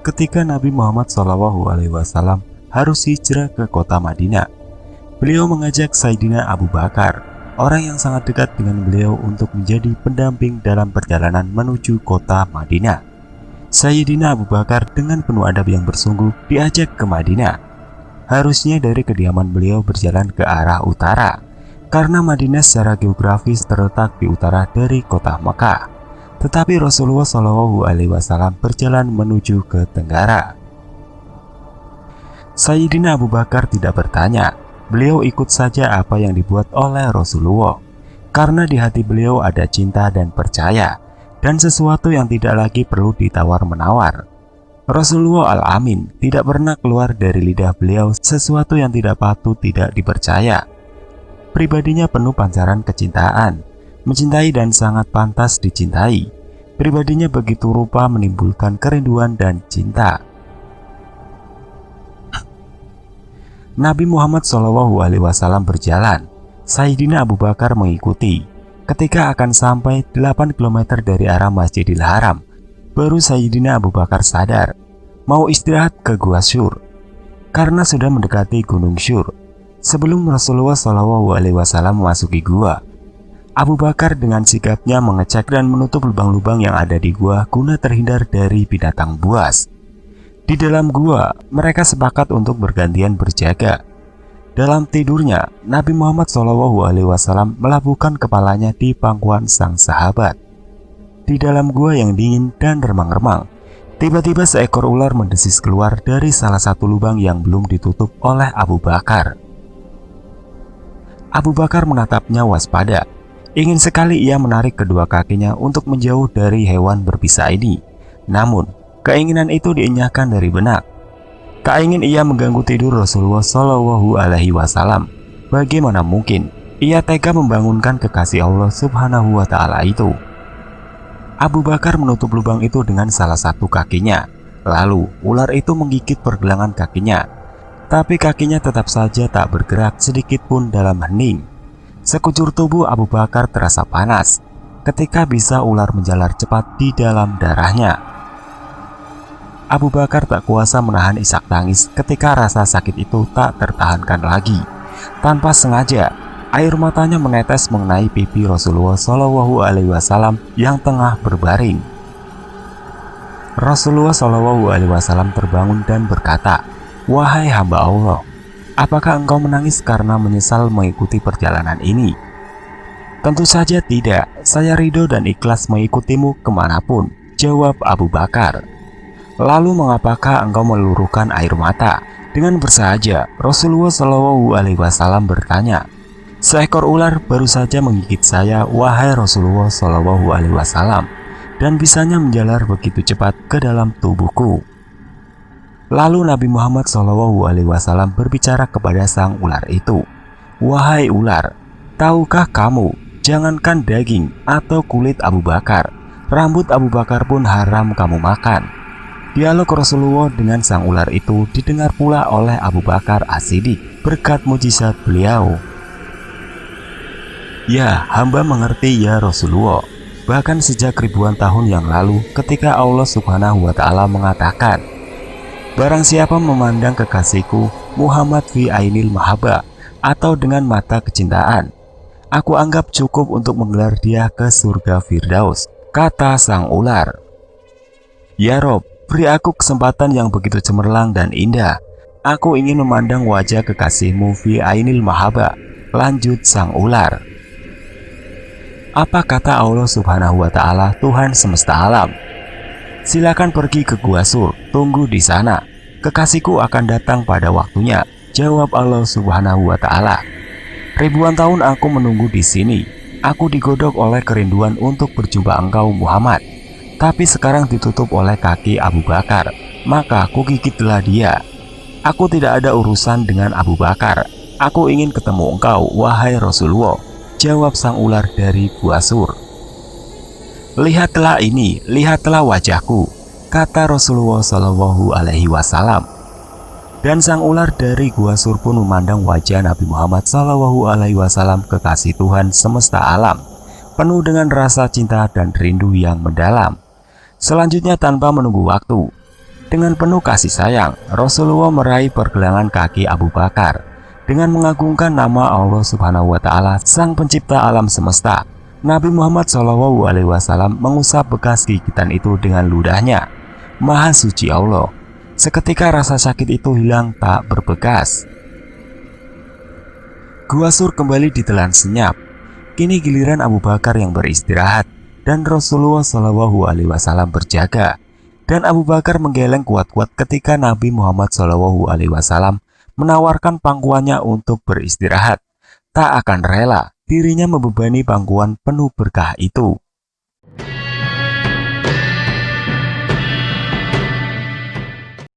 ketika Nabi Muhammad SAW harus hijrah ke kota Madinah. Beliau mengajak Sayyidina Abu Bakar, orang yang sangat dekat dengan beliau, untuk menjadi pendamping dalam perjalanan menuju kota Madinah. Sayyidina Abu Bakar dengan penuh adab yang bersungguh diajak ke Madinah. Harusnya dari kediaman beliau berjalan ke arah utara, karena Madinah secara geografis terletak di utara dari kota Mekah. Tetapi Rasulullah SAW berjalan menuju ke tenggara. Sayyidina Abu Bakar tidak bertanya, beliau ikut saja apa yang dibuat oleh Rasulullah, karena di hati beliau ada cinta dan percaya, dan sesuatu yang tidak lagi perlu ditawar-menawar. Rasulullah Al-Amin tidak pernah keluar dari lidah beliau sesuatu yang tidak patut tidak dipercaya. Pribadinya penuh pancaran kecintaan, mencintai dan sangat pantas dicintai. Pribadinya begitu rupa menimbulkan kerinduan dan cinta. Nabi Muhammad SAW berjalan, Sayyidina Abu Bakar mengikuti. Ketika akan sampai 8 km dari arah Masjidil Haram, baru Sayyidina Abu Bakar sadar, mau istirahat ke Gua Syur, karena sudah mendekati Gunung Syur. Sebelum Rasulullah SAW memasuki gua, Abu Bakar dengan sigapnya mengecek dan menutup lubang-lubang yang ada di gua guna terhindar dari binatang buas. Di dalam gua, mereka sepakat untuk bergantian berjaga. Dalam tidurnya, Nabi Muhammad SAW melabuhkan kepalanya di pangkuan sang sahabat. Di dalam gua yang dingin dan remang-remang, tiba-tiba seekor ular mendesis keluar dari salah satu lubang yang belum ditutup oleh Abu Bakar. Abu Bakar menatapnya waspada. Ingin sekali ia menarik kedua kakinya untuk menjauh dari hewan berbisa ini. Namun, keinginan itu dienyahkan dari benak. Tak ingin ia mengganggu tidur Rasulullah SAW. Bagaimana mungkin ia tega membangunkan kekasih Allah Subhanahu wa Ta'ala itu? Abu Bakar menutup lubang itu dengan salah satu kakinya. Lalu, ular itu menggigit pergelangan kakinya. Tapi kakinya tetap saja tak bergerak sedikit pun dalam hening. Sekujur tubuh Abu Bakar terasa panas ketika bisa ular menjalar cepat di dalam darahnya. Abu Bakar tak kuasa menahan isak tangis ketika rasa sakit itu tak tertahankan lagi. Tanpa sengaja, air matanya menetes mengenai pipi Rasulullah SAW yang tengah berbaring. Rasulullah SAW terbangun dan berkata, "Wahai hamba Allah, apakah engkau menangis karena menyesal mengikuti perjalanan ini?" "Tentu saja tidak, saya ridho dan ikhlas mengikutimu kemanapun," jawab Abu Bakar. "Lalu mengapakah engkau meluruhkan air mata?" Dengan bersahaja, Rasulullah SAW bertanya, "Seekor ular baru saja menggigit saya, wahai Rasulullah SAW, dan bisanya menjalar begitu cepat ke dalam tubuhku." Lalu Nabi Muhammad SAW berbicara kepada sang ular itu, "Wahai ular, tahukah kamu, jangankan daging atau kulit Abu Bakar, rambut Abu Bakar pun haram kamu makan." Dialog Rasulullah dengan sang ular itu didengar pula oleh Abu Bakar As-Siddiq berkat mujizat beliau. "Ya, hamba mengerti ya Rasulullah. Bahkan sejak ribuan tahun yang lalu ketika Allah Subhanahu wa Ta'ala mengatakan, 'Barang siapa memandang kekasihku Muhammad fi ainil mahabbah,' atau dengan mata kecintaan, aku anggap cukup untuk menggelar dia ke surga Firdaus," kata sang ular. "Ya Rob, beri aku kesempatan yang begitu cemerlang dan indah. Aku ingin memandang wajah kekasihmu fi ainil mahabbah," lanjut sang ular. Apa kata Allah Subhanahu wa Ta'ala, Tuhan semesta alam? "Silakan pergi ke Gua Sur, tunggu di sana. Kekasihku akan datang pada waktunya," jawab Allah Subhanahu wa Ta'ala. "Ribuan tahun aku menunggu di sini. Aku digodok oleh kerinduan untuk berjumpa engkau Muhammad. Tapi sekarang ditutup oleh kaki Abu Bakar, maka aku gigitlah dia. Aku tidak ada urusan dengan Abu Bakar. Aku ingin ketemu engkau, wahai Rasulullah," jawab sang ular dari Gua Sur. "Lihatlah ini, lihatlah wajahku," kata Rasulullah SAW. Dan sang ular dari Gua Sur pun memandang wajah Nabi Muhammad SAW, kekasih Tuhan semesta alam, penuh dengan rasa cinta dan rindu yang mendalam. Selanjutnya, tanpa menunggu waktu, Dengan penuh kasih sayang, Rasulullah meraih pergelangan kaki Abu Bakar dengan mengagungkan nama Allah Subhanahu wa Ta'ala, Sang Pencipta alam semesta. Nabi Muhammad SAW mengusap bekas gigitan itu dengan ludahnya. Maha suci Allah. Seketika rasa sakit itu hilang tak berbekas. Gua Sur kembali ditelan senyap. Kini giliran Abu Bakar yang beristirahat dan Rasulullah SAW berjaga. Dan Abu Bakar menggeleng kuat-kuat ketika Nabi Muhammad SAW menawarkan pangkuannya untuk beristirahat. Tak akan rela dirinya membebani pangkuan penuh berkah itu.